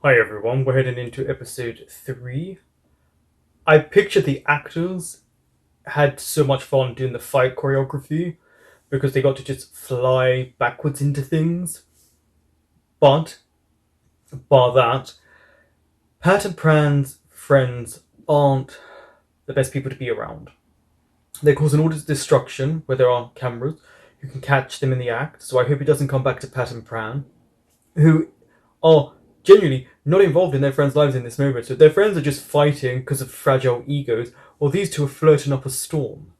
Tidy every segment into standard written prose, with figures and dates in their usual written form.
Hi everyone, we're heading into episode 3. I picture the actors had so much fun doing the fight choreography because they got to just fly backwards into things. But, bar that, Pat and Pran's friends aren't the best people to be around. They cause an order of destruction where there are cameras who can catch them in the act, so I hope it doesn't come back to Pat and Pran, who are genuinely not involved in their friends' lives in this moment. So their friends are just fighting because of fragile egos, while these two are flirting up a storm.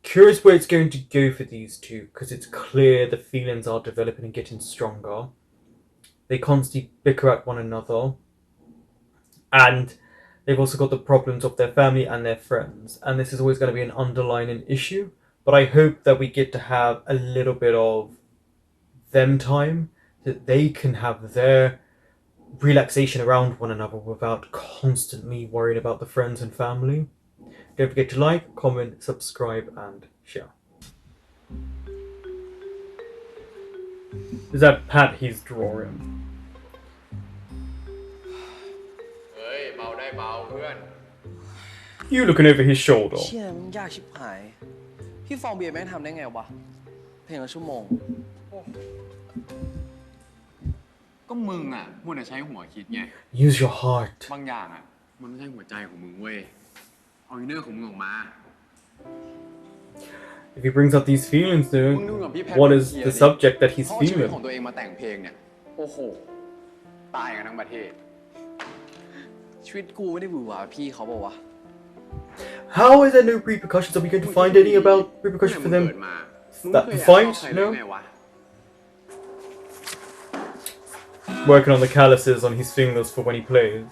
Curious where it's going to go for these two, because it's clear the feelings are developing and getting stronger. They constantly bicker at one another, and they've also got the problems of their family and their friends, and this is always going to be an underlying issue. But I hope that we get to have a little bit of them time, that they can have their relaxation around one another without constantly worrying about the friends and family. Don't forget to like, comment, subscribe, and share. Is that Pat he's drawing? เฮ้ยเบาได้เบาเพื่อน You looking over his shoulder. เชี่ยมันยากชิบหายพี่ฟองเบียร์แม่งทำได้ไงวะเพลงละชั่วโมง ก็มึงอ่ะมัวแต่ใช้หัวคิดไง Use your heart. บางอย่างอ่ะมันไม่ใช่หัวใจของมึงเว้ยเอาอินเนอร์ของมึงออกมา If he brings up these feelings, มึ though, งดูกับพี่แพท what is the subject that he's เขาเอาชีวิต feeling? ของตัวเองมาแต่งเพลงเนี่ยโอ้โหตายกันทั้งประเทศ ชีวิตกูไม่ได้หวือหวาพี่เขาบอกวะ How is there no repercussions? Are we going to find any about repercussions for เกิ them? ดมา That มึง the เคยแอบชอบ fight? ใครได้ No? ไงวะ Working on the calluses on his fingers for when he plays.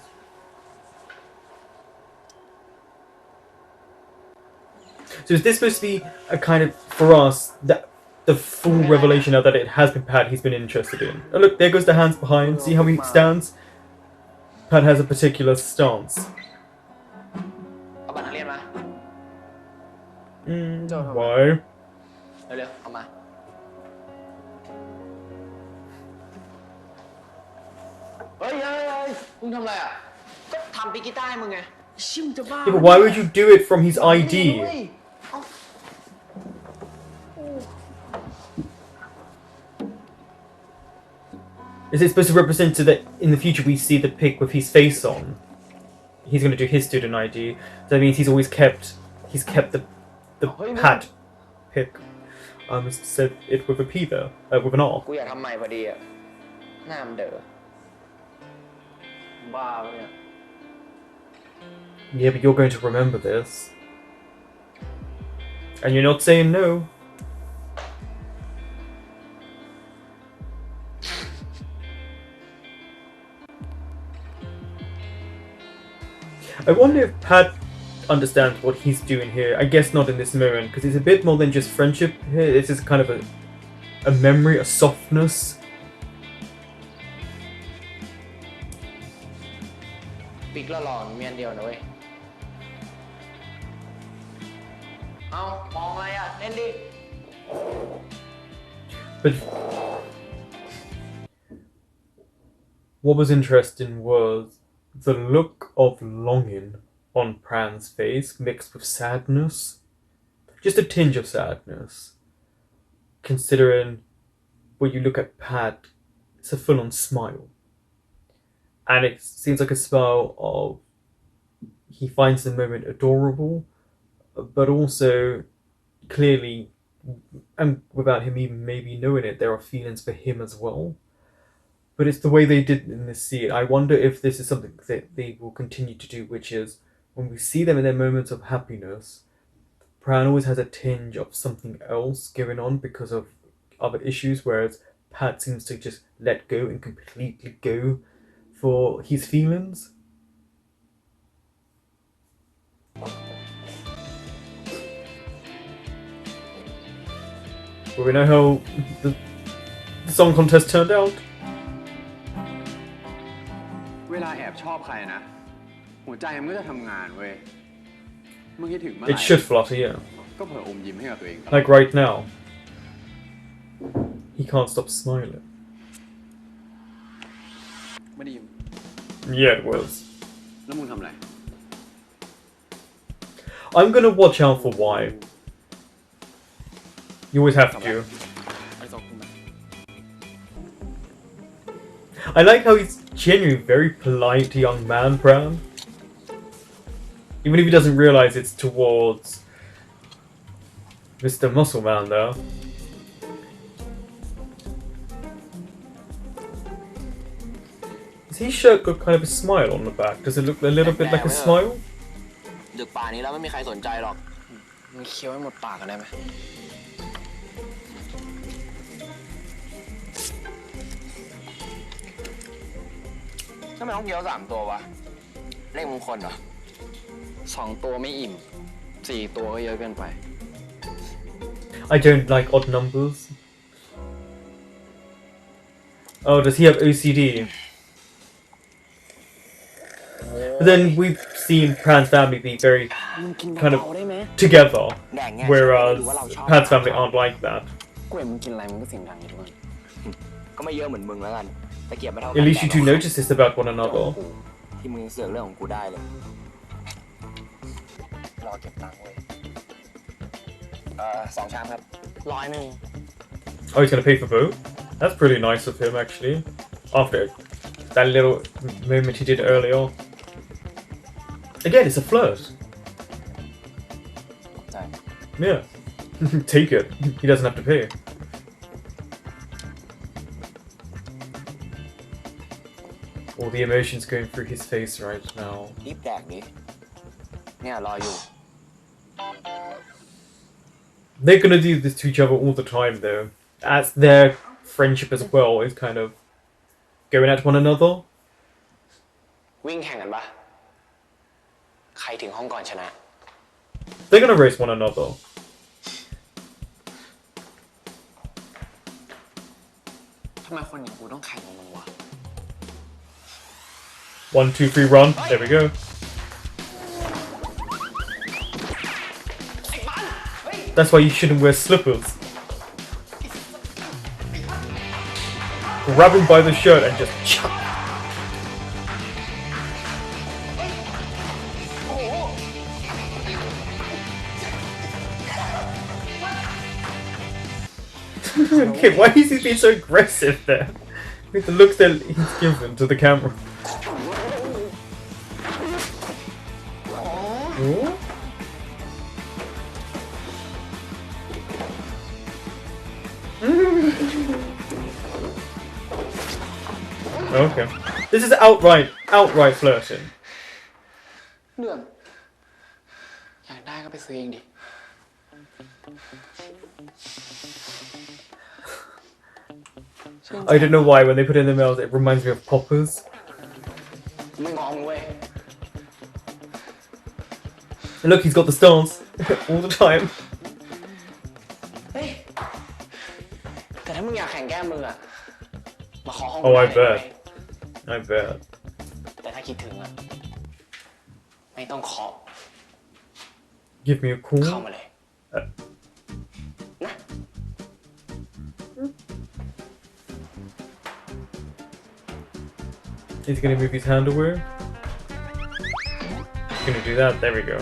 So is this supposed to be a kind of, for us, that the full revelation now that it has been Pat he's been interested in? Oh look, there goes the hands behind. See how he stands? Pat has a particular stance. เอาบัตรนักเรียนมา Why? เร็วๆเอามาเฮ้ยมึงทำอะไรอ่ะก็ทำปีกีตาร์ให้มึงไงชิมจะบ้า Yeah, but why would you do it from his ID? Is it supposed to represent so that in the future we see the pic with his face on? He's going to do his student ID. So that means he's always kept the Pat pic. Said it with a P there, with an R. กูอยากทำใหม่พอดีอ่ะหน้ามันเด๋อบ้าปะเนี่ย Yeah, but you're going to remember this, and you're not saying no. I wonder if Pat understands what he's doing here. I guess not in this moment, because it's a bit more than just friendship here. This is kind of a memory, a softness. ปิกละหล่อมีอันเดียวนะเว้ยเอามองอะไรอ่ะเล่นดิ But what was interesting was the look of longing on Pran's face mixed with sadness. Just a tinge of sadness. Considering when you look at Pat, it's a full-on smile. And it seems like a smile of he finds the moment adorable, but also clearly, and without him even maybe knowing it, there are feelings for him as well. But it's the way they did in this scene. I wonder if this is something that they will continue to do, which is when we see them in their moments of happiness, Pran always has a tinge of something else going on because of other issues, whereas Pat seems to just let go and completely go for his feelings. But we know how the song contest turned out. เวลาแอบชอบใครนะหัวใจมันก็จะทำงานเว้ยมึงคิดถึงเมื่อไห It ร่ should flutter, yeah. ก็เผลออมยิ้มให้กับตัวเองตลอด Like right now. He can't stop smiling. ไม่ได้ยิน Yeah, it was. แล้วมึงทำอะไร I'm gonna watch out for Wai. You always have to. ไอ้สองคนนะ I like how he's genuinely very polite young man, Pran. Even if he doesn't realize it's towards Mr. Muscle Man, though. Has his shirt got kind of a smile on the back? Does it look a little bit like a smile? ดึกป่านนี้แล้วไม่มีใครสนใจหรอกมึงเคี้ยวให้หมดปากกันได้ไหมทำไมต้องเคี้ยว3 ตัววะเลขมงคลเหรอ2 ตัวไม่อิ่ม4 ตัวก็เยอะเกินไป I don't like odd numbers. Oh, does he have OCD? But then we've seen Pran's family be very kind of together, whereas Pat's family aren't like that. กูเห็นมึงกินอะไรมึงก็เสียงดังอยู่ทุกคนก็ไม่เยอะเหมือนมึงแล้วกันแต่เกียบไม่เท่า At least you two notice this about one another. ที่มึงเสือกเรื่องของกูได้เลยรอเก็บตังค์เว้ย2 ชามครับ100 Oh, he's gonna pay for both? That's pretty nice of him, actually. After that little moment he did earlier. Again, it's a flirt. ใช่ Yeah. Take it. He doesn't have to pay. All the emotions going through his face right now. รีบแดกดิเนี่ยรออยู่ They're gonna do this to each other all the time, though. As their friendship as well is kind of going at one another. วิ่งแข่งกันปะใครถึงห้องก่อนชนะ They're gonna race one another. ทำไมคนอย่างกูต้องแข่งกับมึงวะ 1, 2, 3, run. There we go. That's why you shouldn't wear slippers. Grab him by the shirt and just chuck. Okay, why is he being so aggressive there? With the looks that he's given to the camera. Ooh. Okay. This is outright flirting. เรื่องอยากได้ก็ไปซื้อเองดิ I don't know why when they put it in the mouth it reminds me of poppers. ไม่งอมึงเว้ย And look, he's got the stance all the time. เฮ้ยแต่ถ้ามึงอยากแข่งแก้มืออะมาขอห้อง Oh, I กูได้ bet. I bet. แต่ถ้าคิดถึงอะไม่ต้องขอ Give me a เข้า call. มาเลย นะ He's gonna move his hand away. He's gonna do that. There we go.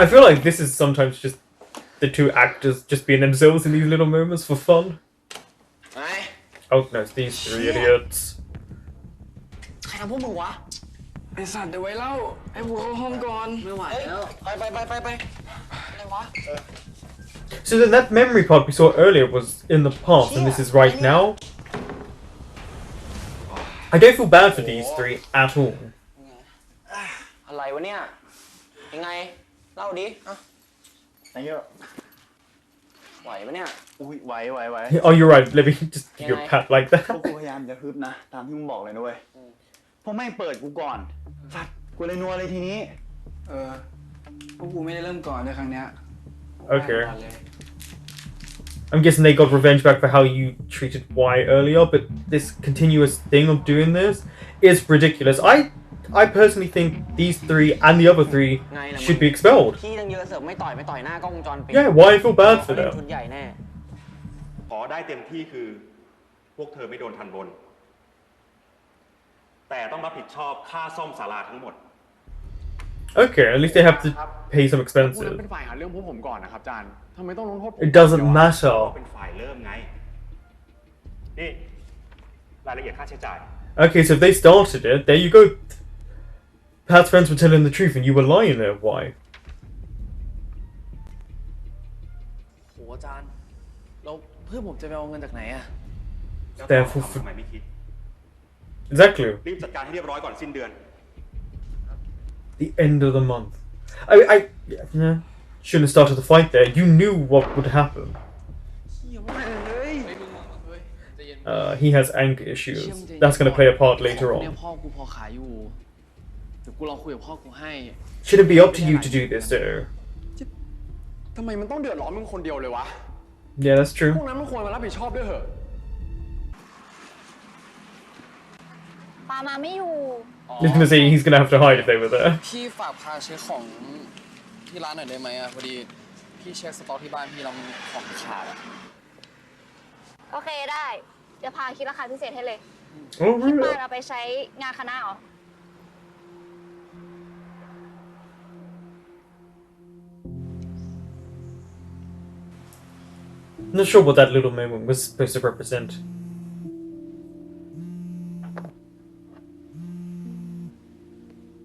I feel like this is sometimes just the two actors just being themselves in these little moments for fun. ไอ้ Oh no, it's these three idiots. ใครทำพวกมึงวะ ไอ้สัตว์เดี๋ยวไว้เล่าให้กูเข้าห้องก่อน ไม่ไหวแล้วไปอะไรวะ So then that memory part we saw earlier was in the past and this is right now. I don't feel bad for these three at all. อะไรวะเนี่ยยังไงเล่าดิอะ ไหนเยอะ ไหวปะเนี่ย อุ้ยไหว Oh, you're right. Let me just give you a pat like พวก that. กูพยายามจะฮึบนะ ตามที่มึงบอกเลยนะเว้ยพวกแม่งเปิดกูก่อนสัตว์กูเลยนัวเลยทีนี้ พวกกูไม่ได้เริ่มก่อนในครั้งเนี้ย Okay. I'm guessing they got revenge back for how you treated Wai earlier, but this continuous thing of doing this is ridiculous. I personally think these 3 and the other 3 should be expelled. ที่ตั้งเยอะเสิร์ฟไม่ต่อยหน้ากล้องวงจรปิด Yeah, why I feel bad for เล่น them. ทุนใหญ่แน่ ขอได้เต็มที่คือพวกเธอไม่โดนทันบน แต่ต้องรับผิดชอบค่าซ่อมศาลาทั้งหมด Okay, at least they have to pay some ผู้นั้น expenses. เป็นฝ่ายหาเรื่องพวกผมก่อนนะครับอาจารย์ทำไมต้องลงโทษผม It doesn't ก็ matter. เป็นฝ่ายเริ่มไง นี่ รายละเอียดค่าใช้จ่าย Okay, so if they started it, there you go. Pat's friends were telling the truth and you were lying there. Why? โหอาจารย์แล้วเพื่อนผมจะไปเอาเงินจากไหนอะ แล้ว แต่ ทำไมไม่คิด Exactly. รีบจัดการให้เรียบร้อยก่อนสิ้นเดือน The end of the month. Yeah, shouldn't have started the fight there. You knew what would happen. He has anger issues. That's going to play a part later เนี่ย on. พ่อกูพอขายอยู่เดี๋ยวกูลองคุยกับพ่อกูให้ Shouldn't be up to you to do this, though. ทำไมมันต้องเดือดร้อนมึงคนเดียวเลยวะ Yeah, that's พว true. กนั้นมันควรมารับผิดชอบด้วยเหรอ ปามาไม่อยู่ I was going to say he's going to have to hide if they were there. พี่ฝากพาเช็คของที่ร้านหน่อยได้ไหมอะพอดีพี่เช็คสต็อกที่บ้านพี่เรามีของขาดอะ โอเคได้ เดี๋ยวพาคิดราคาพิเศษให้เลย Oh, พี่ปา really? นเอาไปใช้งานคณะเหรอ I'm not sure what that little moment was supposed to represent.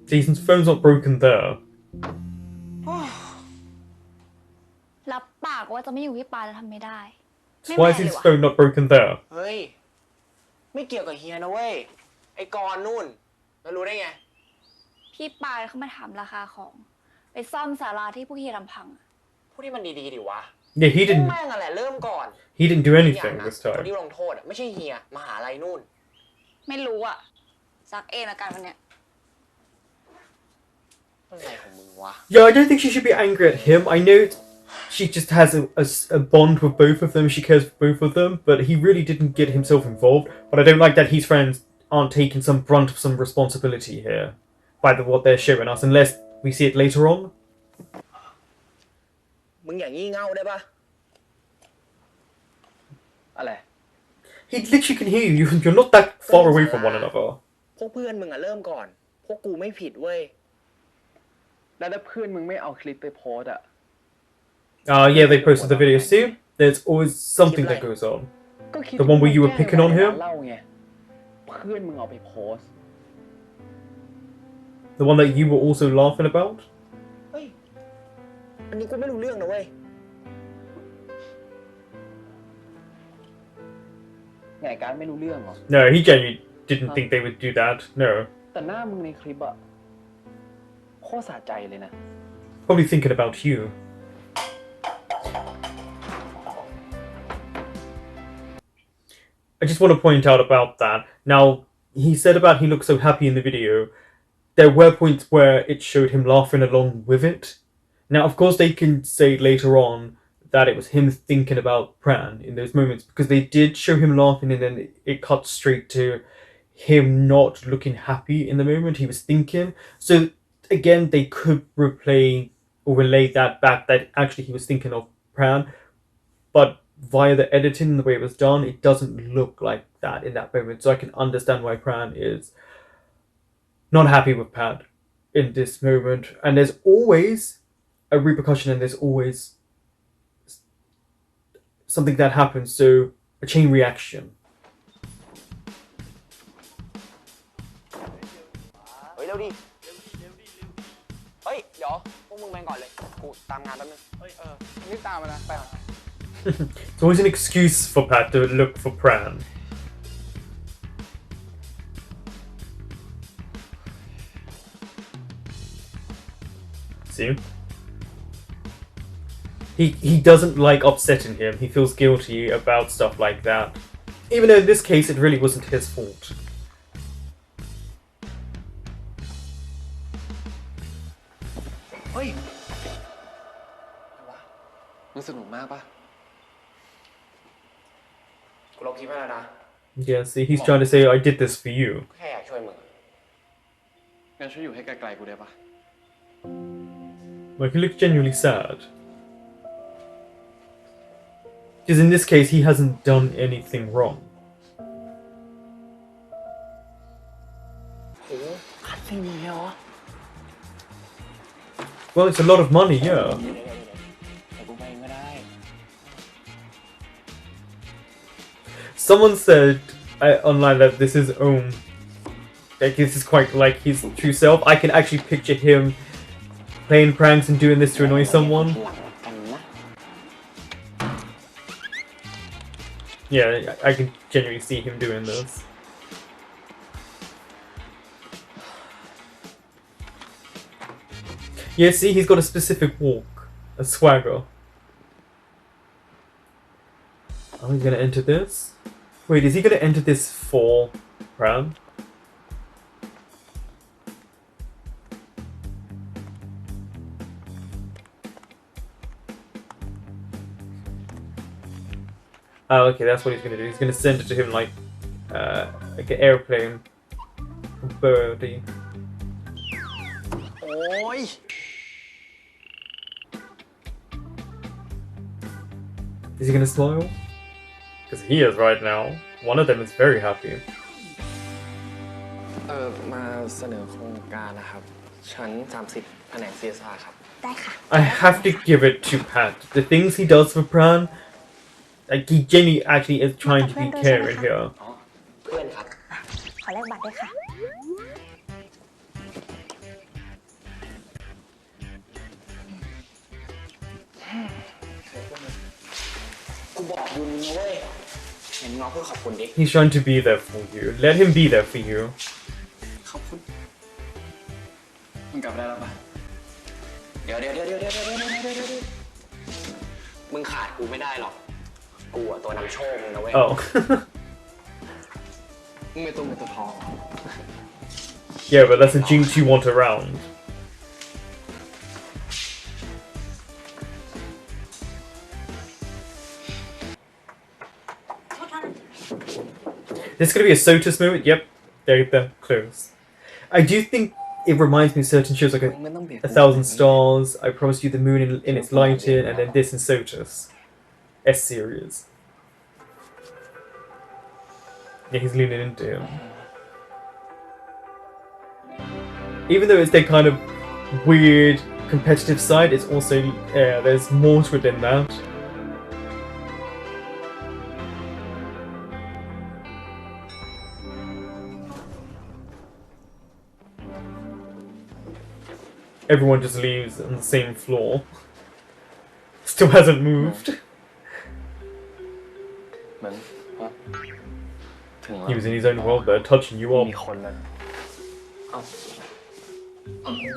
Jason's phone's not broken there. รับปากว่าจะไม่อยู่พี่ปาจะทำไม่ได้ So why is his phone not broken there? เฮ้ยไม่เกี่ยวกับเฮียนะเว้ยไอ้กรนู่นแล้วรู้ได้ไง พี่ปาเขามาถามราคาของ ไปซ่อมศาลาที่พวกเฮียทำพังอะ พูดที่มันดีๆดิวะ Yeah, he พวก didn't. แม่งอะแหละเริ่มก่อน He didn't do อีกอย่าง anything นะ this คนที่ time. ลงโทษอะไม่ใช่เฮียมหาลัยนู่น ไม่รู้อะซักเองละกันวันเนี้ย อะไรของมึงวะ Yeah, I don't think she should be angry at him. I know she just has a bond with both of them. She cares for both of them, but he really didn't get himself involved. But I don't like that his friends aren't taking some brunt of some responsibility here by what they're showing us, unless we see it later on. มึงอย่างงี้เง่าได้ปะอะไร He literally can hear you. You're not that far away from one another. พวกเพื่อนมึงอะเริ่มก่อน พวกกูไม่ผิดเว้ย แล้วถ้าเพื่อนมึงไม่เอาคลิปไปโพสอะ Yeah, they posted the videos too. There's always something that goes on. ก็คิด The one where you were picking on him? เล่าไงเพื่อนมึงเอาไปโพสต์ The one that you were also laughing about? เฮ้ย อันนี้กูไม่รู้เรื่องนะเว้ย ไงการไม่รู้เรื่องเหรอ No, he genuinely didn't think they would do that. No. แต่หน้ามึงในคลิปอะโคตรสะใจเลยนะ Probably thinking about you. I just want to point out about that. Now, he said about he looked so happy in the video. There were points where it showed him laughing along with it. Now, of course, they can say later on that it was him thinking about Pran in those moments, because they did show him laughing and then it cut straight to him not looking happy in the moment. He was thinking. So, again, they could replay or relay that back that actually he was thinking of Pran. But via the editing and the way it was done, it doesn't look like that in that moment. So I can understand why Pran is not happy with Pat in this moment. And there's always a repercussion and there's always something that happens. So a chain reaction. เฮ้ยเร็วดิ เฮ้ย เดี๋ยวพวกมึงไปก่อนเลย กูตามงานแป๊บนึง เฮ้ย รีบตามมานะ ไปก่อน It's always an excuse for Pat to look for Pran. See? He doesn't like upsetting him. He feels guilty about stuff like that. Even though in this case it really wasn't his fault. เฮ้ยอะไรวะมันสนุกมากปะกูลงคลิปให้แล้วนะ Yeah, see, he's trying to say, I did this for you. แค่อยากช่วยมึง ง งั้นช่วยอยู่ให้ไกลๆกูได้ปะ Like, he looks genuinely sad. Because in this case, he hasn't done anything wrong. โอ้คัดซีนเนี่ยเหรอ Well, it's a lot of money, yeah. เดี๋ยวกูไปเองก็ได้ Someone said online that this is like this is quite like his true self. I can actually picture him playing pranks and doing this to annoy someone. หลังกันนะ Yeah, I can genuinely see him doing this. Yeah, see, he's got a specific walk, a swagger. Oh, he's gonna enter this? Wait, is he gonna enter this for Pran? Oh, okay, that's what he's gonna do. He's gonna send it to him like an airplane. Birdie. โอ้ย Is he gonna smile? Because he is right now. One of them is very happy. มาเสนอโครงการนะครับ ชั้น 30 แผนก CSR ครับ ได้ค่ะ I have to give it to Pat. The things he does for Pran, like he genuinely actually is trying to be caring here. อ๋อ เพื่อนครับ ขอแลกบัตรด้วยค่ะ กูบอกยูนนะเว้ย เห็นน้องเพื่อขอบคุณดิ He's trying to be there for you. Let him be there for you. ขอบคุณ มึงกลับได้แล้วปะ เดี๋ยวมึงขาดกูไม่ได้หรอก กูอะตัวนำโชคมึงนะเว้ย Oh. มึงเป็นตัวเงินตัวทอง Yeah, but that's a jinx you want around. This is gonna be a Sotus moment. Yep, they're close. I do think it reminds me of certain shows like มึงไม่ต้องเบียด A Thousand Stars, I Promise You the Moon in its lighting, and then this in Sotus. S series. Yeah, he's leaning into him. Even though it's their kind of weird competitive side, it's also there's more to it than that. Everyone just leaves on the same floor. Still hasn't moved. เหมือนฮะถึงแล้ว He was in his own world there, touching you มี up. คนแล้วเอ้า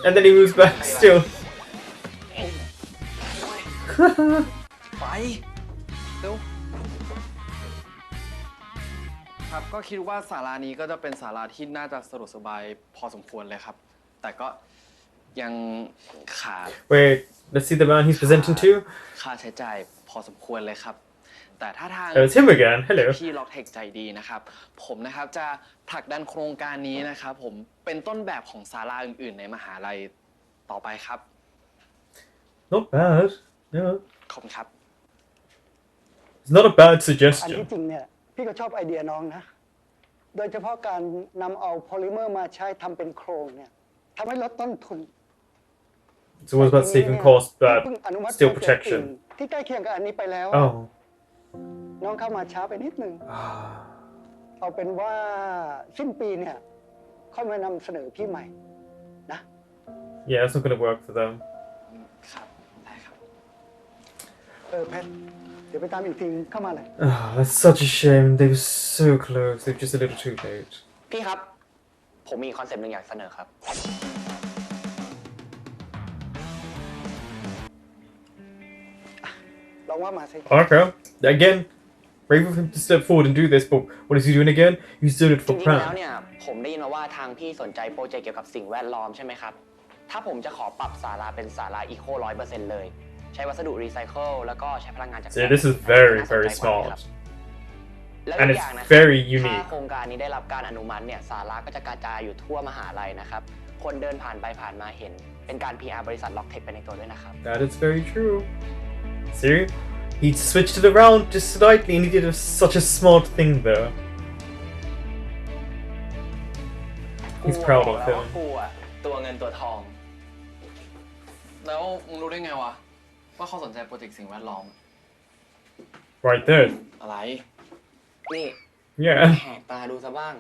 And then he moves back still. ไปเร็วครับก็คิดว่าศาลานี้ก็จะเป็นศาลาที่น่าจะสะดวกสบายพอสมควรเลยครับ แต่ก็ยังขาด Wait, let's see the man he's presenting to. ค่าใช้จ่ายพอสมควรเลยครับ แต่ถ้าทาง Oh, it's him again. Hello. พี่ล็อกเทคใจดีนะครับ ผมนะครับจะผลักดันโครงการนี้นะครับ ผมเป็นต้นแบบของศาลาอื่นๆ ในมหาลัยต่อไปครับ Not bad. No. ขอบคุณครับ It's not a bad อันที่ suggestion. จริงเนี่ยพี่ก็ชอบไอเดียน้องนะ โดยเฉพาะการนำเอาโพลิเมอร์มาใช้ทำเป็นโครงเนี่ยทำให้ลดต้นทุน It's always about saving costs, เพิ่ but งอนุมัติ still โปรเจกต์อื่น protection. ที่ใกล้เคียงกับอันนี้ไปแล้ว Oh. น้องเข้ามาช้าไปนิดนึง เอาเป็นว่าสิ้นปีเนี่ยค่อยมานำเสนอพี่ใหม่นะ Yeah, it's not gonna work for them. ครับได้ครับ แพทเดี๋ยวไปตามอีกทีเข้ามาเลย Oh, that's such a shame. They were so close. They're just a little too late. พี่ครับ ผมมีคอนเซปต์หนึ่งอยากเสนอครับ ลองว่ามาสิ Okay. Again, brave of him to step forward and do this, but what is he doing again? He's doing it จ for ริงๆ แล้ว Pran. เนี่ยผมได้ยินมาว่าทางพี่สนใจโปรเจกต์เกี่ยวกับสิ่งแวดล้อมใช่ไหมครับ ถ้าผมจะขอปรับศาลาเป็นศาลาอีโค100%เลย ใช้วัสดุรีไซเคิลแล้วก็ใช้พลังงานจากแส See, ง this is very, น่าสน very ใจกว่าไหมครับ smart. แล้ว And อีก it's อย่างนะ very ถ้า unique. โครงการนี้ได้รับการอนุมัติเนี่ยศาลาก็จะกระจายอยู่ทั่วมหาลัยนะครับ คนเดินผ่านไปผ่านมาเห็น เป็นการ PR บริษัทล็อกเทคไปในตัวด้วยนะครับ That is very true. See? He switched it around just slightly and he did such a smart thing there. He's proud of แล้ว him. กูอะตัวเงินตัวทอง แล้วมึงรู้ได้ไงวะ ว่าเขาสนใจโปรเจกต์สิ่งแวดล้อม Right there. อะไร นี่ Yeah. แหกตาดูซะบ้าง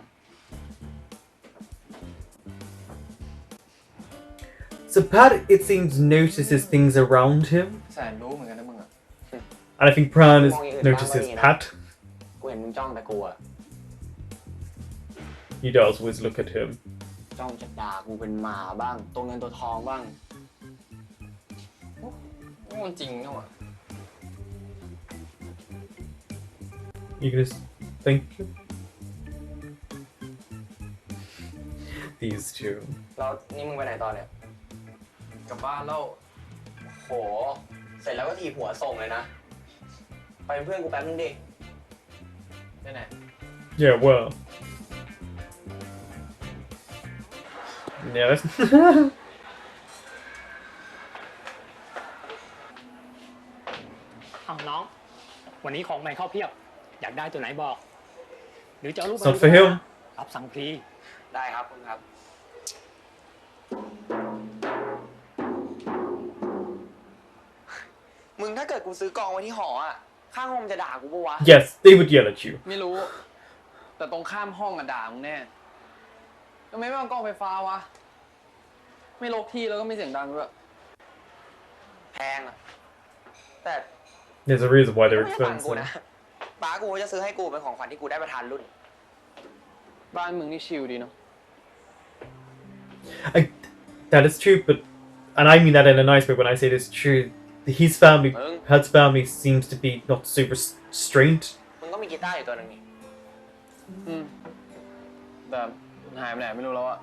So Pat, it seems, notices things around him. แสนรู้เหมือนกันนะมึงอะ And I think Pran is, notices Pat. กูเห็นมึงจ้องแต่กูอะ He does always look at him. จ้องจะด่ากูเป็นหมาบ้าง ตัวเงินตัวทองบ้าง นี่มันจริงนะวะ You can just thank you. These two. แล้วนี่มึงไปไหนตอนเนี่ย กลับบ้านแล้ว โห เสร็จแล้วก็ถีบหัวส่งเลยนะ ไปเป็นเพื่อนกูแป๊บนึงดิ ไปไหน Yeah, well. Yeah, that's เอาน้อง วันนี้ของใหม่เข้าเพียบ อยากได้ตัวไหนบอก หรือจะเอารูป it's not for him. รับสั่งฟรี ได้ครับคุณครับ มึงถ้าเกิดกูซื้อกองไว้ที่หออ่ะ ข้างห้องมันจะด่ากูปะวะ Yes, they would yell at you. ไม่รู้ แต่ตรงข้ามห้องอะด่ามึงแน่ทำไมไม่เอากล้องไฟฟ้าวะ ไม่ลกที่แล้วก็ไม่เสียงดังด้วย แพงอ่ะ แต่ There's a reason why ไม่ they're ใช่ตังค์กู expensive. นะป้ากูจะซื้อให้กูเป็นของขวัญที่กูได้ประทานรุ่น บ้านมึงนี่ชิลดีเนาะ That is true, but and I mean that in a nice way when I say this true. His family, Pat's family, seems to be not super restrained. มึงก็มีกีตาร์อยู่ตัวหนึงนี่ แต่หายไปไหนไม่รู้แล้วอะ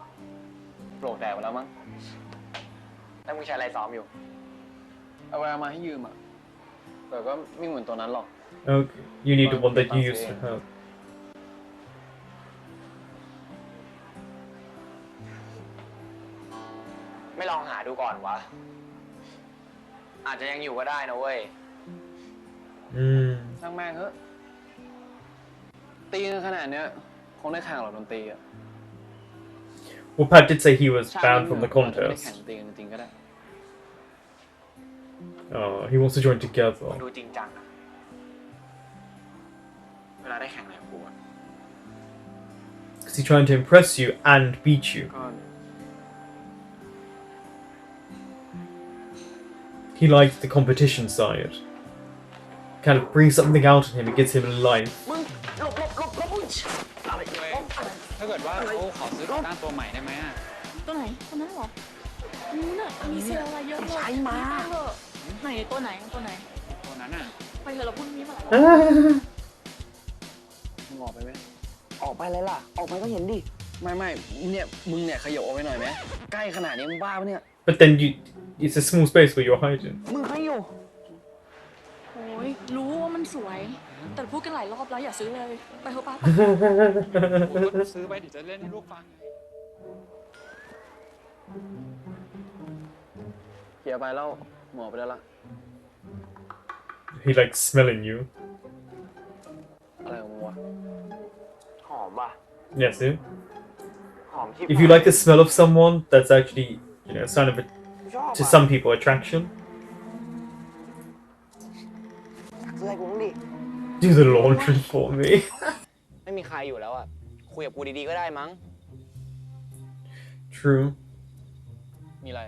โปรกแดดไปแล้วมั้ง แล้วมึงใช้อะไรซ้อมอยู่ เอาไว้มาให้ยืมอะแต่ก็ไม่เหมือนตัวนั้นหรอก Okay, you need the one that you used to have. ไม่ลองหาดูก่อนวะ อาจจะยังอยู่ก็ได้นะเว้ย ช่างแม่งเถอะตีกันขนาดเนี้ยคงได้แข่งหรอกดนตรีอะ Well, Pat did say he was ชาติ banned นี้ from the อาจจะไม่ได้แข่ง contest. ดนตรีกันจริงๆก็ได้ Oh, he wants to join together. ดูจริงจังนะเวลาได้แข่งอะไรกับกูอะ Because he's trying to impress you and beat you. ก็ He likes the competition side. Kind of brings something out in him, it gives him life. มึงหลบอะไร ถ้าเกิดว่าเขาขอซื้อของด้านตัวใหม่ได้ไหมอ่ะ ตัวไหนตัวนั้นเหรอนู้นน่ะมีเซลล์อะไรเยอะเลย ใช้มา ไปเถอะไหนตัวไหนตัวไหน ตัวนั้นอ่ะ ไปเถอะเราพรุ่งนี้มา มึงออกไปไหม ออกไปเลยล่ะ ออกไปก็เห็นดิ ไม่เนี่ยมึงเนี่ยขยับออกไปหน่อยไหมใกล้ขนาดนี้มึงบ้าปะเนี่ย But then it's a small space where you're hiding. มึงไม่อยู่ โอ้ยรู้ว่ามันสวย แต่พูดกันหลายรอบแล้วอย่าซื้อเลย ไปเถอะป้า ผมก็ซื้อไปเดี๋ยวจะเล่นให้ลูกฟังไง เคลียร์ไปแล้วหมอไปแล้วล่ะ He likes smelling you. อะไรของมึงวะ หอมว่ะ Yes, see? หอมที่ If you like the smell of someone, that's actually, you know, a sign of it, ชอบ to some people, attraction. ซื้อให้กูบ้างดิ Do the laundry for me. ไม่มีใครอยู่แล้วอ่ะ คุยกับกูดีๆก็ได้มั้ง True. มีอะไร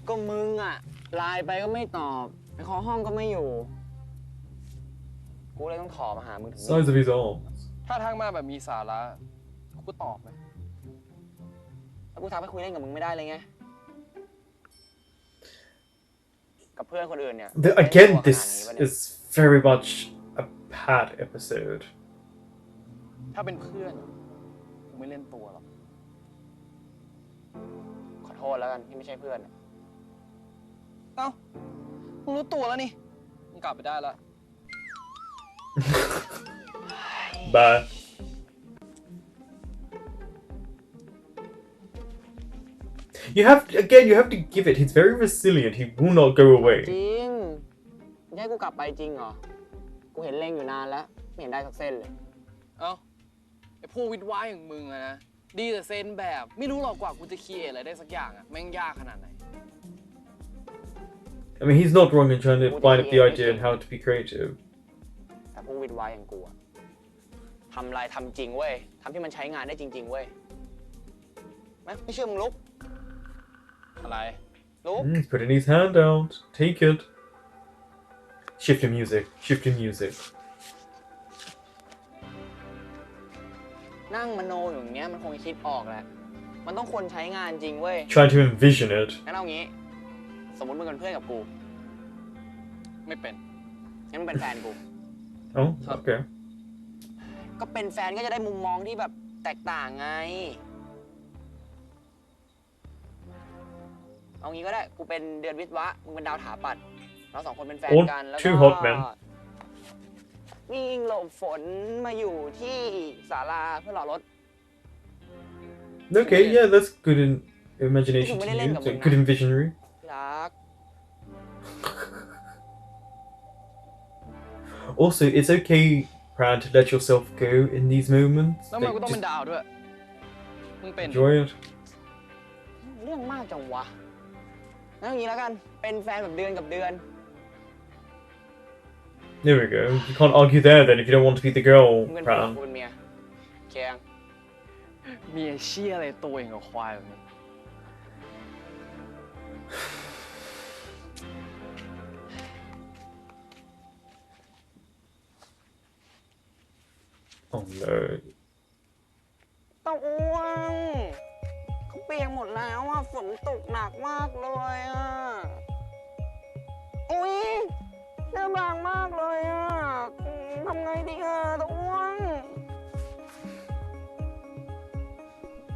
ก็มึงอ่ะ ไลน์ไปก็ไม่ตอบ ไปขอห้องก็ไม่อยู่ กูเลยต้องขอมาหามึงถึงนี่ Size of his arms. ถ้าทักมาแบบมีสาระกูก็ตอบไหม แล้วกูทักไปคุยเล่นกับมึงไม่ได้เลยไง กับเพื่อนคนอื่นเนี่ย Again, this is very much a Pat episode. ถ้าเป็นเพื่อนกูไม่เล่นตัวหรอก ขอโทษแล้วกันที่ไม่ใช่เพื่อน เอ้ามึงรู้ตัวแล้วนี่มึงกลับไปได้แล้ว Bye. You have to give it. He's very resilient. He will not go away. จริงจะให้กูกลับไปจริงเหรอ กูเห็นเล็งอยู่นานแล้ว ไม่เห็นได้สักเส้นเลย เอ้าไอ้พวกวิทย์ว้าอย่างมึงอะนะ ดีแต่เซนแบบ ไม่รู้หรอกกว่ากูจะคิดอะไรได้สักอย่างอะแม่งยากขนาดไหน I mean, he's not wrong in trying to find up the idea and how to be creative. แต่พวกวิทย์ว้าอย่างกูอะทำลายทำจริงเว้ยทำที่มันใช้งานได้จริง ๆ เว้ยไม่เชื่อมึงลุก อะไร ลุก He's putting his hand out. Take it. Shift the music. Shift the music. นั่งมโนอยู่อย่างเงี้ยมันคงคิดออกแหละ มันต้องคนใช้งานจริงเว้ย Trying to envision it. งั้นเอางี้ สมมติมึงเป็นเพื่อนกับกู ไม่เป็น งั้นมึงเป็นแฟนกู Oh, okay. ก็เป็นแฟนก็จะได้มุมมองที่แบบแตกต่างไง เอางี้ก็ได้ กูเป็นเดือนวิศวะ มึงเป็นดาวถาปัด เราสองคนเป็นแฟนกัน แล้วก็ Two hot men. วิ่งหลบฝนมาอยู่ที่ศาลาเพื่อรอรถ Okay, yeah, that's good in imagination to you. So good in visionary. รัก Also, it's okay, Pran, to let yourself go in these moments. แล้วมัน Like, ก็ต้องเป็ just นดาวด้วย มึงเป็น enjoy it. เรื่องมากจังวะงั้นอย่างนี้แล้วกัน เป็นแฟนแบบเดือนกับเดือน There we go. You can't argue there then if you don't want to be the girl, มึงเป็นผัว Pran. กูเป็นเมียเคยัง มีไอ้เชี่ยอะไรตัวเองกับควายแบบนี้ Oh no. เต้าอ้วงเขาเปียกหมดแล้วอ่ะฝนตกหนักมากเลยอ่ะอุ้ยเนื้อบางมากเลยอ่ะทำไงดีอ่ะเต้าอ้วง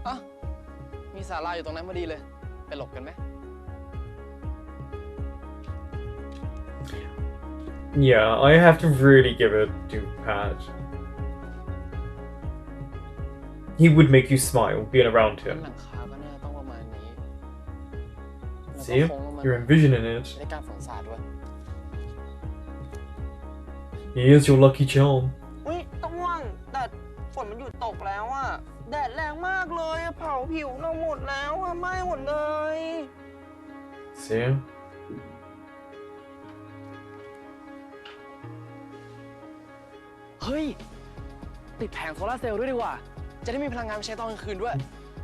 อ่ะ มีศาลาอยู่ตรงนั้นพอดีเลย ไปหลบกันไหม Yeah, I have to really give it to Pat. He would make you smile being around หลั him. งคาก็น่าต้องประมาณนี้ See? You're envisioning it. ได้การฝนสาดด้วย Here's your lucky charm. อุ้ยเต้าอ้วงแต่ฝนมันหยุดตกแล้วอ่ะแดดแรงมากเลยอะเผาผิวเราหมดแล้วอ่ะไหม้หมดเลย See? เฮ้ย ติดแผงโซลาร์เซลล์ด้วยดีกว่า จะได้มีพลังงานไปใช้ตอนกลางคืนด้วย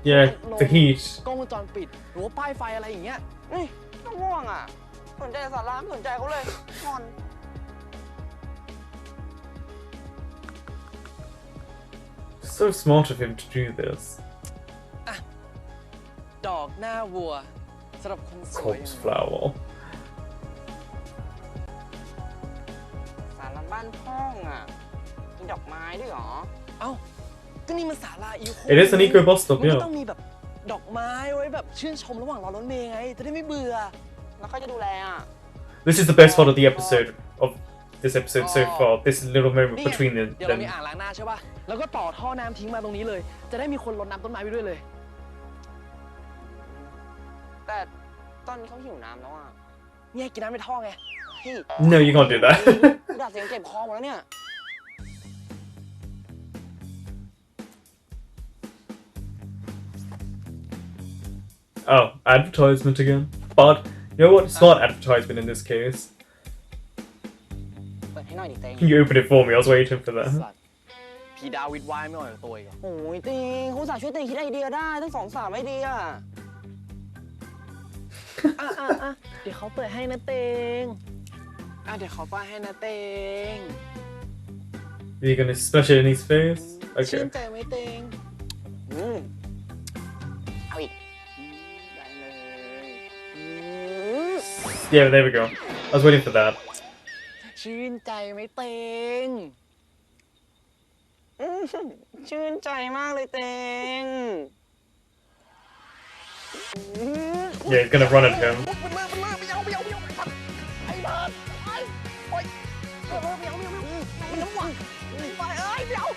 Yeah, the heat. กล้องวงจรปิด หรือว่าป้ายไฟอะไรอย่างเงี้ย นี่เต้าอ้วงอ่ะสนใจสาระไม่สนใจเขาเลยงอน So smart of him to do this. ดอกหน้าวัวสำหรับคนสวย Corpse flower. สาระบ้านพ่องอ่ะมีดอกไม้ด้วยเหรอ เอ้า ก็นี่มันศาลาอีโค It is an eco bus stop, มันก็ yeah. ต้องมีแบบดอกไม้ไว้แบบชื่นชมระหว่างรอรถเมล์ไง จะได้ไม่เบื่อ แล้วเขาจะดูแลอ่ะ This is the best part of the episode, of this episode so far. This little moment นี่ไง between เดี๋ยวเรามี them. อ่างล้างหน้าใช่ป่ะ แล้วก็ต่อท่อน้ำทิ้งมาตรงนี้เลย จะได้มีคนรดน้ำต้นไม้ไปด้วยเลย แต่ตอนนี้เขาหิวน้ำแล้วอ่ะ เนี่ยกินน้ำในท่อไง พี่ No, you can't do that. กูดัดเสียงเจ็บคอหมดแล้วเนี่ย Oh, advertisement again. But, you know what? It's not advertisement in this case. เปิดให้หน่อยดิเต็ง Can you open it for me? I was waiting for that. สัตว์ผีดาวิดวายไม่อ่อนกับตัวอีกเหรอ โอ้ยเต็งเขาสาช่วยเต็งคิดไอเดียได้ตั้ง2-3ไอเดีย อ่ะเดี๋ยวเขาเปิดให้นะเตงเดี๋ยวเขาเปิดให้นะเตง Are you gonna splash it in his face? ชื่น Okay. ใจไหมเตง เอาอีก ได้เลย Yeah, there we go. I was waiting for that. ชื่นใจไหมเตง ชื่นใจมากเลยเต็ง Yeah, he's gonna run at him. มันน้ำหวานไปเอ้ยเดี๋ยว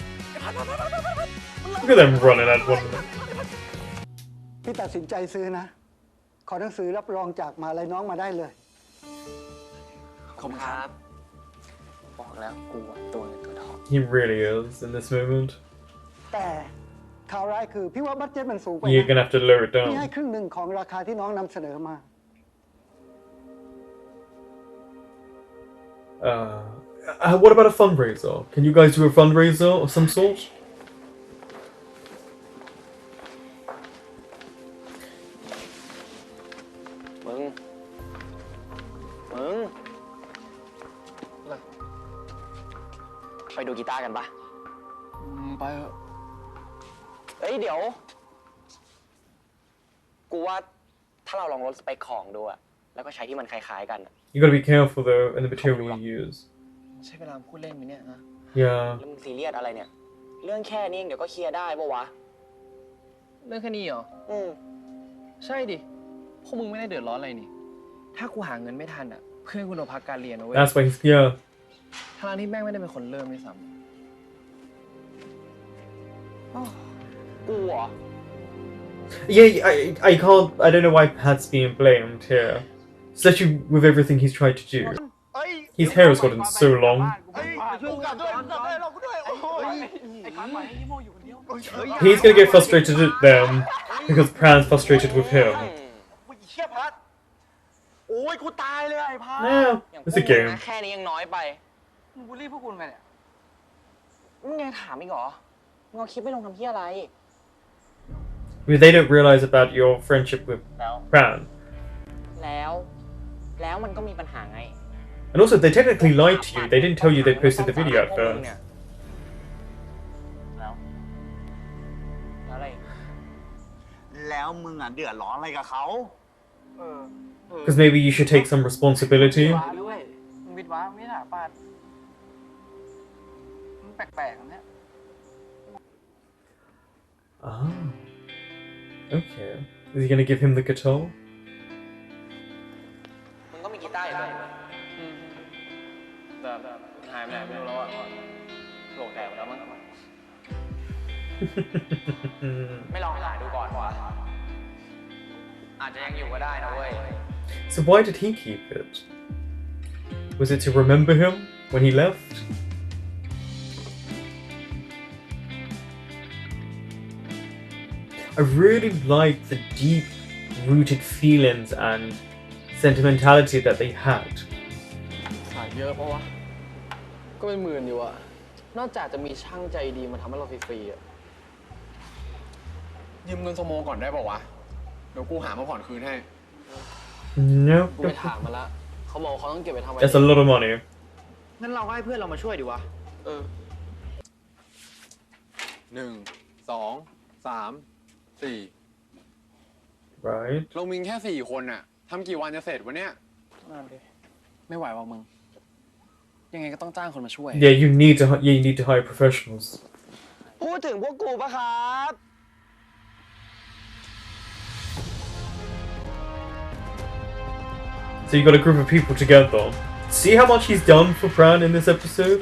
Look at them running at one another. พี่ตัดสินใจซื้อนะ อหนังสือรับรองจากมหาลัยน้องมาได้เลย ขอบคุณครับบอกแล้วกูอะตัวเงินตัวทอง He really is in this moment. แต่ข่าวร้ายคือพี่ว่าบัตเจ็ตมันสูงไป You're gonna have to lower it พี่ให้ down. ครึ่งหนึ่งของราคาที่น้องนำเสนอมา What about a fundraiser? Can you guys do a fundraiser of some sort? มึงไปดูกีตาร์กันปะ ไปเถอะ เฮ้ยเดี๋ยว กูว่าถ้าเราลองลดสเปคของดูอะแล้วก็ใช้ที่มันคล้ายๆกันอะ You gotta be careful though in the material you use. ใช้เวลาพูดเล่นไหมเนี่ยนะ Yeah. แล้วมึงซีเรียสอะไรเนี่ย เรื่องแค่นี้เองเดี๋ยวก็เคลียร์ได้ปะวะ เรื่องแค่นี้เหรอ ใช่ดิ พวกมึงไม่ได้เดือดร้อนอะไรนี่ ถ้ากูหาเงินไม่ทันอ่ะ เพื่อนกูโดนพักการเรียนนะเว้ย That's why he's yeah. ทั้งที่แม่งไม่ได้เป็นคนเริ่มด้วยซ้ กูเหรอ Yeah, I can't. I don't know why Pat's being blamed here, especially with everything he's tried to do. His hair has gotten so long. He's gonna get frustrated at them because Pran's frustrated with him. โอ้ยกูตายเลยไอ้พา Yeah, it's a game. แค่นี้ยังน้อยไป ำมึงบูลลี่พวกกูทำไมเนี่ย มึงยังถามอีกเหรอ มึงเอาคลิปไม่ลงทำเพี้ยอะไร They don't realize about your friendship with แล้ว Pran. แล้วมันก็มีปัญหาไง And also, they technically lied to you. They didn't tell you they posted the video at พวกมึง first. เนี่ยแล้วอะไร แล้วมึงอ่ะเดือดร้อนอะไรกับเขา Because maybe you should take some responsibility. ว้าด้วยมึงวิดว้าไม่ถาปาดมึงแปลกๆอันเนี้ย Ah. Okay. Is he gonna give him the guitar? มึงก็มีกีตาร์อยู่ด้วย แต่หายไปไหนไม่รู้แล้วอ่ะโหลกแตกหมดแล้วมั้ง ไม่ลองหาดูก่อนวะอาจจะยังอยู่ก็ได้นะเว้ย So why did he keep it? Was it to remember him when he left? I really like the deep-rooted feelings and sentimentality that they had. ขายเยอะปะวะ ก็เป็นหมื่นอยู่อะนอกจากจะมีช่างใจดีมาทำให้เราฟรีๆอะยืมเงินสโมก่อนได้ป่าวะ เดี๋ยวกูหามาผ่อนคืนให้ No. กูไปถามมาละเขาบอกเขาต้องเก็บไปทำอะไร That's a lot of money. งั้นเราก็ให้เพื่อนเรามาช่วยดีวะ 1 2 3 4 Right. เรามีแค่4 คนน่ะทำกี่วันจะเสร็จวะเนี่ย นั่นดิไม่ไหวว่ะมึง ยังไงก็ต้องจ้างคนมาช่วย Yeah, you need to hire professionals. พูดถึงพวกกูปะครับ So you got a group of people together. See how much he's done for Pran in this episode?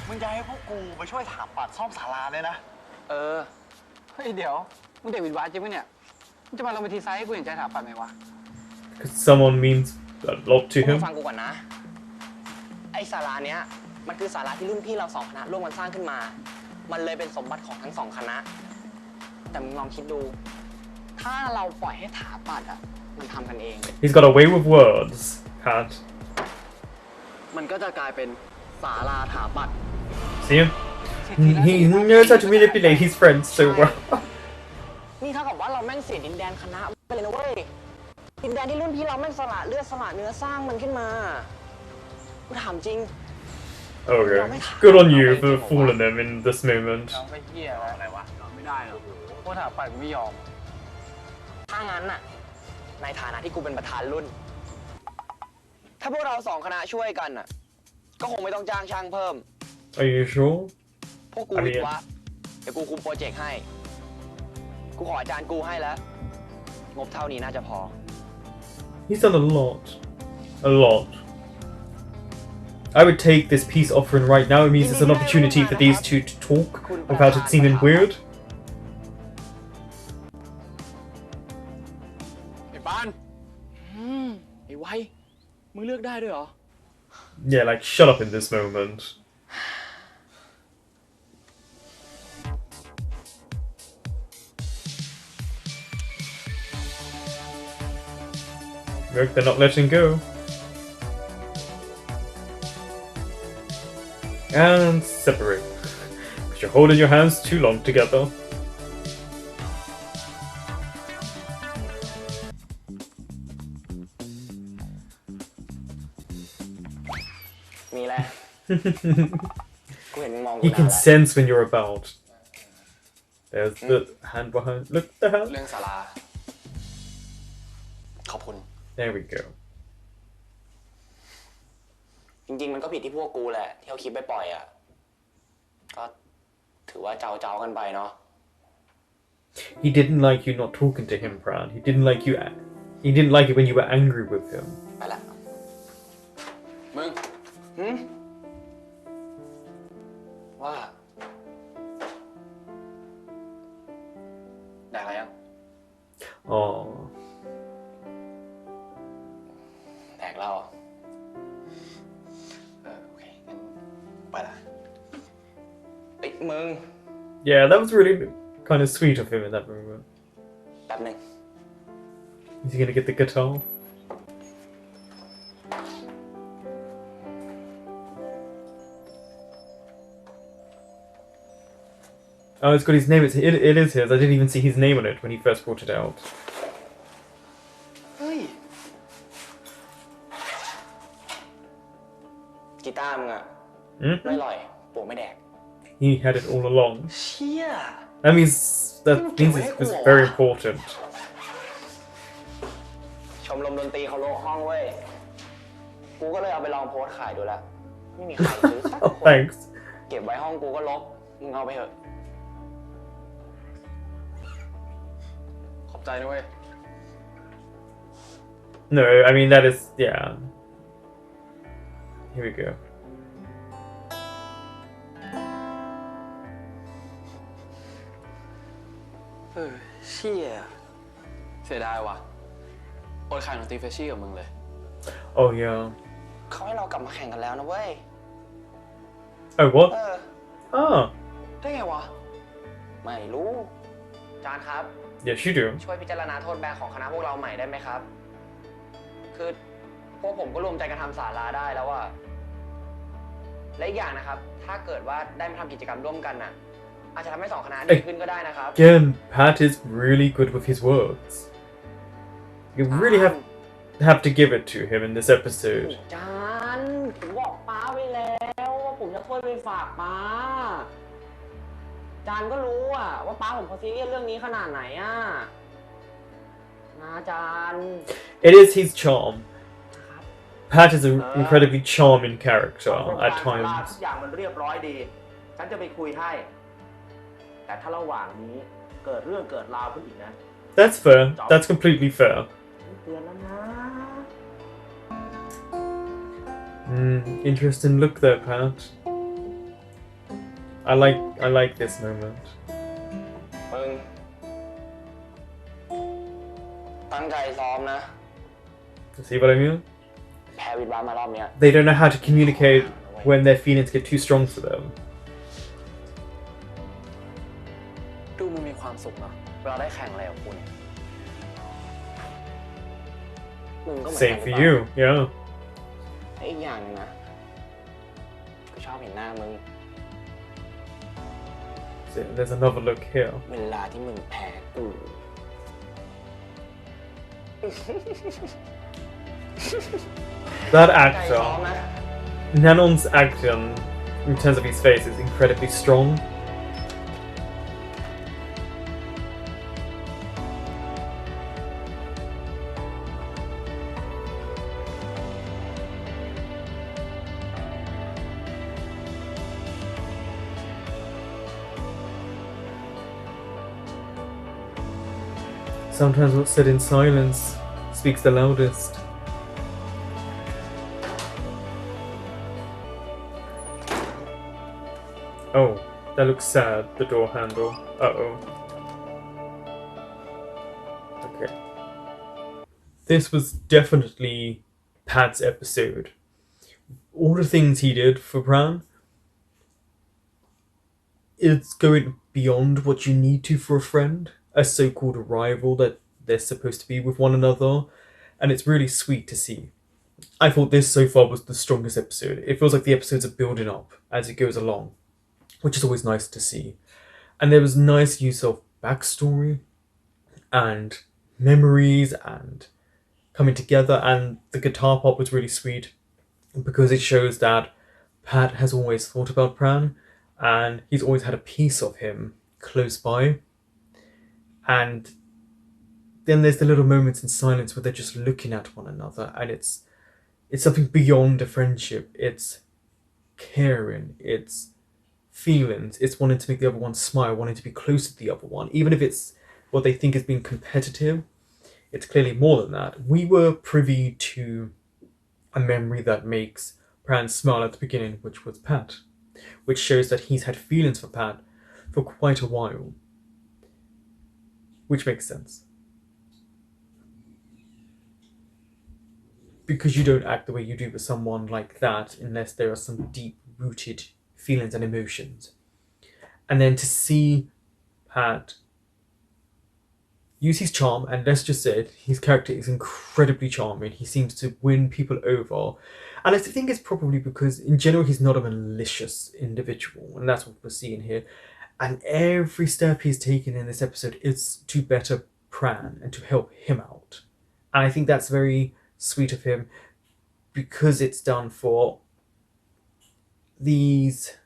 มึงจะให้พวกกูไปช่วยถามปัดซ่อมศาลาเลยนะ เฮ้ยเดี๋ยว มึงเด็กวิดวาจริงปะเนี่ย มึงจะมาลงไปทีไซส์ให้กูเห็นใจถามปัดไหมวะ Because someone means a lot to มึง him. ฟังกูก่อนนะ ไอ้ศาลาเนี้ย มันคือศาลาที่รุ่นพี่เรา2 คณะร่วมกันสร้างขึ้นมา มันเลยเป็นสมบัติของทั้ง2 คณะ แต่มึงลองคิดดู ถ้าเราปล่อยให้ถาปัดอ่ะ มันทำกันเอง He's got a way with words, Pat. มันก็จะกลายเป็นศาลาถาปัด See him? He knows how to manipulate his friends so well. นี่เท่ากับว่าเราแม่งเสียดินแดนคณะไปเลยนะเว้ย ดินแดนที่รุ่นพี่เราแม่งสละเลือดสละเนื้อสร้างมันขึ้นมา กูถามจริง Okay. Good on you for fooling them in this moment. เราไปเหี้ยอะไรวะไม่ได้หรอกพวกถามปัดกูไม่ยอม ถ้างั้นน่ะ ในฐานะที่กูเป็นประธานรุ่น ถ้าพวกเรา2 คณะช่วยกันน่ะ ก็คงไม่ต้องจ้างช่างเพิ่ม Are you sure? พวกกูวิทย์วะเดี๋ยวกูคุมโปรเจกต์ให้ กูขออาจารย์กูให้แล้ว งบเท่านี้น่าจะพอ He's done a lot. A lot. I would take this peace offering right now. It means it's an opportunity for these two to talk without it seeming weird. ไอ้ปาน ไอ้ไว้ มึงเลือกได้ด้วยเหรอ Yeah, like, shut up in this moment. Look, they're not letting go. And separate. Because you're holding your hands too long together. He can sense when you're about. There's the hand behind. Look, the hand. เรื่องศาลา ขอบคุณ There we go. จริงๆมันก็ผิดที่พวกกูแหละที่เอาคลิปไปปล่อยอ่ะก็ถือว่าเจ้ากันไปเนาะ He didn't like you not talking to him, Pran. He didn't like you. He didn't like it when you were angry with him. ไปละ มึง ว่า ได้อะไรยัง Oh. แตกแล้ว โอเคงั้นไปละ เอ้ยมึง Yeah, that was really kind of sweet of him in that moment. แป๊บหนึง Is he gonna get the guitar? Oh, it's got his name. It is his. I didn't even see his name on it when he first brought it out. เฮ้ยกีตาร์มึงอะ Hmm? ไม่อร่อยปวกไม่แดก He had it all along. เชี่ย That means it's very important. ชมรมดนตรีเขาโลห้องเว้ย กูก็เลยเอาไปลองโพสต์ขายดูแล้ว ไม่มีใครซื้อสัก Oh, คน thanks. เก็บไว้ห้องกูก็ลบ มึงเอาไปเถอะ ขอบใจนะเว้ย No, I mean that is yeah. Here we go. เชี่ย เสียดายว่ะอดขายดนตรีเฟชชี่กับมึงเลย Oh yeah. เขาให้เรากลับมาแข่งกันแล้วนะเว้ย Oh what? เออ Ah, ได้ไงวะ ไม่รู้อาจารย์ครับ yes you do. ช่วยพิจารณาโทษแบนของคณะพวกเราใหม่ได้ไหมครับ คือพวกผมก็รวมใจกันทำศาลาได้แล้วอะและอีกอย่างนะครับ ถ้าเกิดว่าได้มาทำกิจกรรมร่วมกันน่ะ อาจจะทำให้2 คณะดีขึ้นก็ได้นะครับ Again, Pat is really good with his words. You really have to give it to him in this episode. อาจารย์ผมบอกป้าไว้แล้วว่าผมจะถ้วยไปฝากป้าอาจารย์ก็รู้อะว่าป้าผมเขาซีเรียสเรื่องนี้ขนาดไหนอะนะอาจารย์ It is his charm. Pat is an incredibly charming character at ทุ times. กอย่างมันเรียบร้อยดี ฉันจะไปคุยให้ แต่ถ้าระหว่างนี้เกิดเรื่องเกิดราวขึ้นอีกนะ That's fair. That's completely fair. เตือนแล้วนะ Interesting look there, Pat. I like this moment. มึงตั้งใจซ้อมนะ See what I mean? แพ้วิดวามารอบเนี้ย They don't know how to communicate when their feelings get too strong for them. ดูมึงมีความสุขเนาะเวลาได้แข่งอะไรกับคุณ มึงก็เหมือนกัน Same for you, yeah. และอีกอย่างหนึงนะกูชอบเห็นหน้ามึง So there's another look here. เวลาที่มึงแพ้กู That ใจซ้อม actor, นะ Nanon's acting in terms of his face is incredibly strong. Sometimes what's said in silence speaks the loudest. Oh, that looks sad, the door handle. Uh-oh. Okay. This was definitely Pat's episode. All the things he did for Pran, it's going beyond what you need to for a friend, a so-called rival that they're supposed to be with one another, and it's really sweet to see. I thought this so far was the strongest episode. It feels like the episodes are building up as it goes along, which is always nice to see. And there was nice use of backstory and memories and coming together, and the guitar part was really sweet because it shows that Pat has always thought about Pran and he's always had a piece of him close by. And then there's the little moments in silence where they're just looking at one another, and it's something beyond a friendship. It's caring, it's feelings, it's wanting to make the other one smile, wanting to be close to the other one, even if it's what they think is being competitive. It's clearly more than that. We were privy to a memory that makes Pran smile at the beginning, which was Pat, which shows that he's had feelings for Pat for quite a while, which makes sense. Because you don't act the way you do with someone like that unless there are some deep-rooted feelings and emotions. And then to see Pat use his charm, and let's just say it, his character is incredibly charming. He seems to win people over. And I think it's probably because, in general, he's not a malicious individual, and that's what we're seeing here. And every step he's taken in this episode is to better Pran and to help him out. And I think that's very sweet of him because it's done for these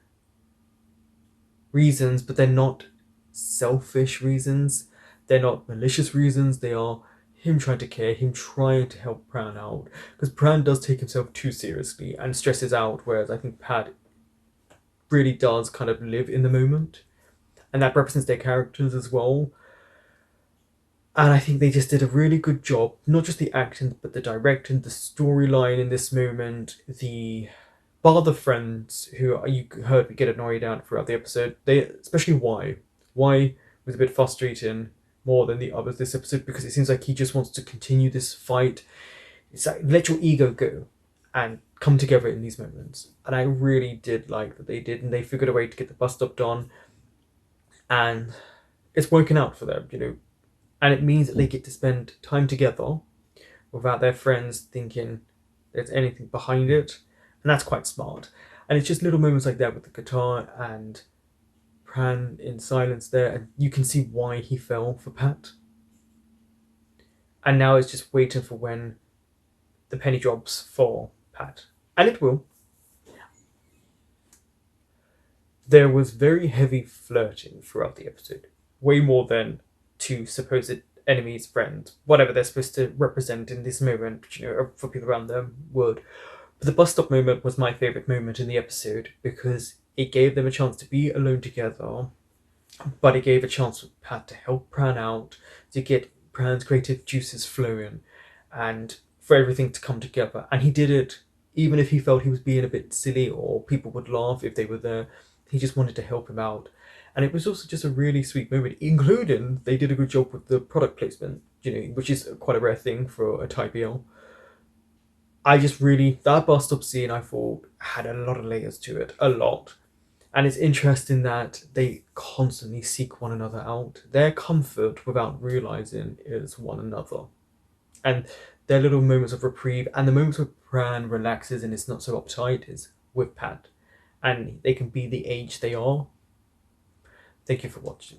reasons, but they're not selfish reasons. They're not malicious reasons. They are him trying to care, him trying to help Pran out. Because Pran does take himself too seriously and stresses out, whereas I think Pat really does kind of live in the moment. And that represents their characters as well. And I think they just did a really good job, not just the acting, but the directing, the storyline in this moment, bar the friends who you heard we get annoyed at throughout the episode, especially Wai. Wai was a bit frustrating more than the others this episode because it seems like he just wants to continue this fight. It's like, let your ego go and come together in these moments. And I really did like that they did, and they figured a way to get the bus stop done. And it's working out for them, you know. And it means that they get to spend time together without their friends thinking there's anything behind it. And that's quite smart. And it's just little moments like that with the guitar and Pran in silence there. And you can see why he fell for Pat. And now it's just waiting for when the penny drops for Pat. And it will. There was very heavy flirting throughout the episode. Way more than two supposed enemies, friends, whatever they're supposed to represent in this moment, you know, for people around them would. But the bus stop moment was my favourite moment in the episode because it gave them a chance to be alone together, but it gave a chance for Pat to help Pran out, to get Pran's creative juices flowing, and for everything to come together. And he did it even if he felt he was being a bit silly or people would laugh if they were there. He just wanted to help him out. And it was also just a really sweet moment, including they did a good job with the product placement, you know, which is quite a rare thing for a Type BL. That bus stop scene I thought had a lot of layers to it, a lot. And it's interesting that they constantly seek one another out. Their comfort, without realising, is one another. And their little moments of reprieve, and the moments where Pran relaxes and is not so uptight, is with Pat. And they can be the age they are. Thank you for watching.